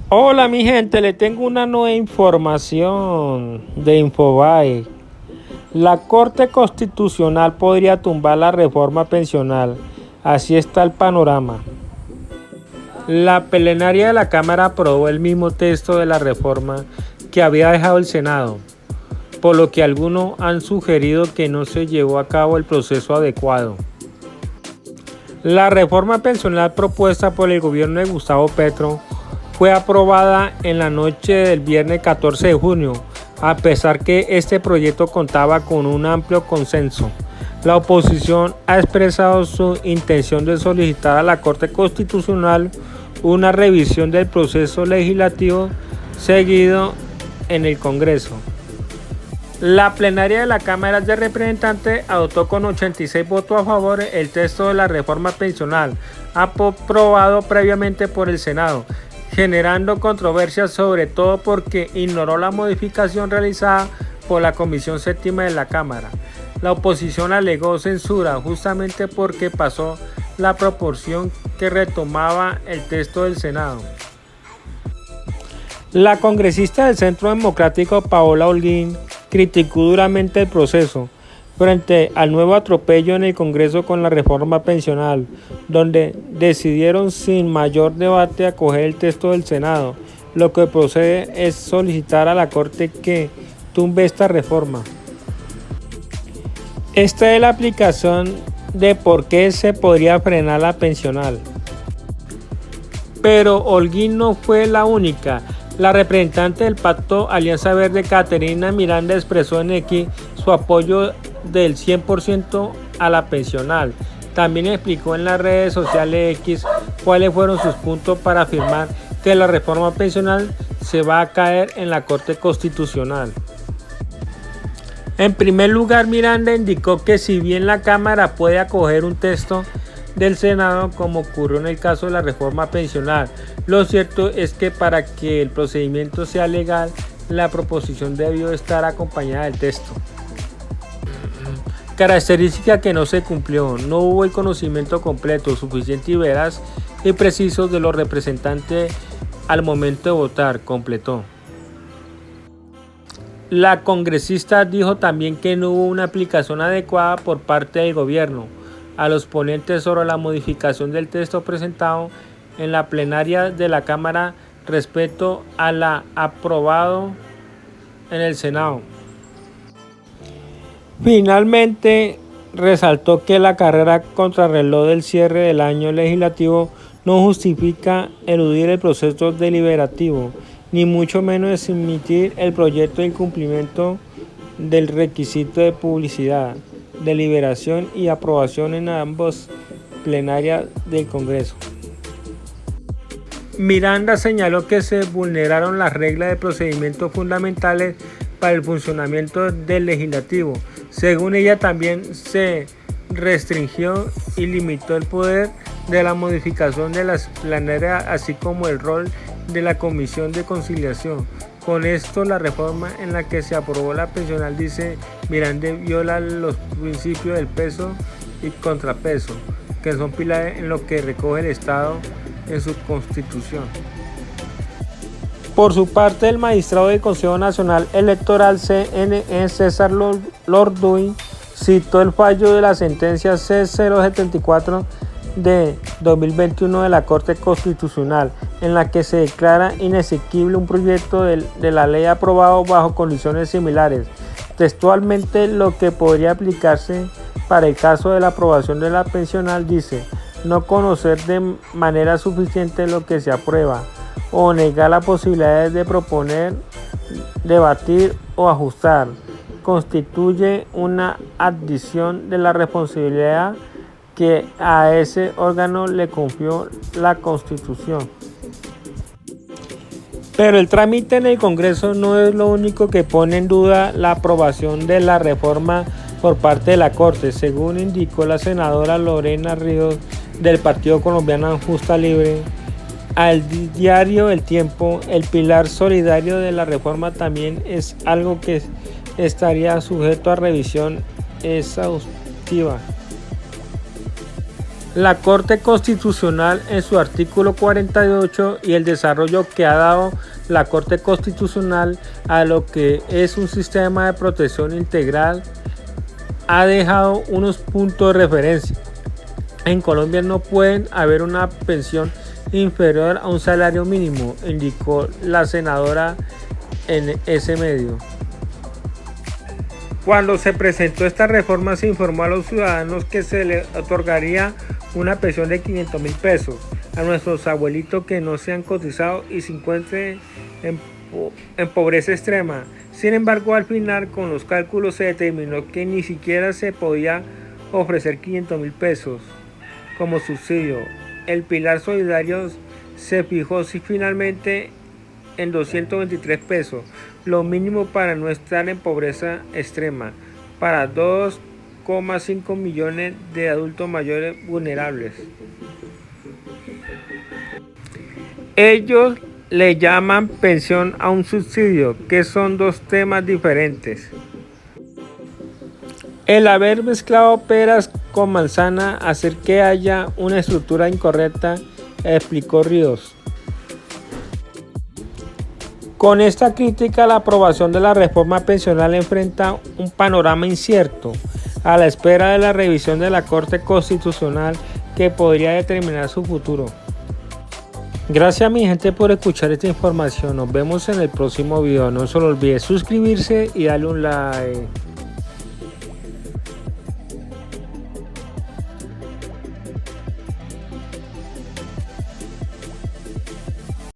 Hola mi gente, le tengo una nueva información de Infobae. La Corte Constitucional podría tumbar la reforma pensional. Así está el panorama. La plenaria de la Cámara aprobó el mismo texto de la reforma que había dejado el Senado, por lo que algunos han sugerido que no se llevó a cabo el proceso adecuado. La reforma pensional propuesta por el gobierno de Gustavo Petro fue aprobada en la noche del viernes 14 de junio, a pesar que este proyecto contaba con un amplio consenso. La oposición ha expresado su intención de solicitar a la Corte Constitucional una revisión del proceso legislativo seguido en el Congreso. La plenaria de la Cámara de Representantes adoptó con 86 votos a favor el texto de la reforma pensional, aprobado previamente por el Senado, generando controversia sobre todo porque ignoró la modificación realizada por la Comisión Séptima de la Cámara. La oposición alegó censura justamente porque pasó la proporción que retomaba el texto del Senado. La congresista del Centro Democrático Paola Holguín criticó duramente el proceso frente al nuevo atropello en el Congreso con la reforma pensional, donde decidieron sin mayor debate acoger el texto del Senado. Lo que procede es solicitar a la Corte que tumbe esta reforma. Esta es la aplicación de por qué se podría frenar la pensional. Pero Holguín no fue la única. La representante del Pacto Alianza Verde, Caterina Miranda, expresó en X su apoyo del 100% a la pensional. También explicó en las redes sociales X cuáles fueron sus puntos para afirmar que la reforma pensional se va a caer en la Corte Constitucional. En primer lugar, Miranda indicó que si bien la Cámara puede acoger un texto del Senado, como ocurrió en el caso de la reforma pensional, lo cierto es que para que el procedimiento sea legal, la proposición debió estar acompañada del texto. Característica que no se cumplió: no hubo el conocimiento completo, suficiente y veraz y preciso de los representantes al momento de votar, completó. La congresista dijo también que no hubo una aplicación adecuada por parte del gobierno a los ponentes sobre la modificación del texto presentado en la plenaria de la Cámara respecto a la aprobado en el Senado. Finalmente, resaltó que la carrera contrarreloj del cierre del año legislativo no justifica eludir el proceso deliberativo, ni mucho menos emitir el proyecto de incumplimiento del requisito de publicidad, deliberación y aprobación en ambas plenarias del Congreso. Miranda señaló que se vulneraron las reglas de procedimientos fundamentales para el funcionamiento del legislativo. Según ella, también se restringió y limitó el poder de la modificación de las plenarias, así como el rol de la Comisión de Conciliación. Con esto, la reforma en la que se aprobó la pensional, dice Miranda, viola los principios del peso y contrapeso, que son pilares en lo que recoge el Estado en su Constitución. Por su parte, el magistrado del Consejo Nacional Electoral CNE, César Lorduy, citó el fallo de la sentencia C074 de 2021 de la Corte Constitucional, en la que se declara inexequible un proyecto de la ley aprobado bajo condiciones similares. Textualmente, lo que podría aplicarse para el caso de la aprobación de la pensional, dice: no conocer de manera suficiente lo que se aprueba o negar las posibilidades de proponer, debatir o ajustar, constituye una adición de la responsabilidad que a ese órgano le confió la Constitución. Pero el trámite en el Congreso no es lo único que pone en duda la aprobación de la reforma por parte de la Corte. Según indicó la senadora Lorena Ríos del Partido Colombiano Justa Libre al diario El Tiempo, el pilar solidario de la reforma también es algo que estaría sujeto a revisión exhaustiva. La Corte Constitucional en su artículo 48 y el desarrollo que ha dado la Corte Constitucional a lo que es un sistema de protección integral ha dejado unos puntos de referencia. En Colombia no pueden haber una pensión inferior a un salario mínimo, indicó la senadora en ese medio. Cuando se presentó esta reforma se informó a los ciudadanos que se le otorgaría una pensión de 500.000 pesos a nuestros abuelitos que no se han cotizado y se encuentren en pobreza extrema. Sin embargo, al final con los cálculos se determinó que ni siquiera se podía ofrecer 500.000 pesos como subsidio. El pilar solidario se fijó finalmente en 223 pesos, lo mínimo para no estar en pobreza extrema, para 2,5 millones de adultos mayores vulnerables. Ellos le llaman pensión a un subsidio, que son dos temas diferentes. El haber mezclado peras con manzana hace que haya una estructura incorrecta, explicó Ríos. Con esta crítica, la aprobación de la reforma pensional enfrenta un panorama incierto, a la espera de la revisión de la Corte Constitucional que podría determinar su futuro. Gracias mi gente por escuchar esta información. Nos vemos en el próximo video. No se lo olvide suscribirse y darle un like.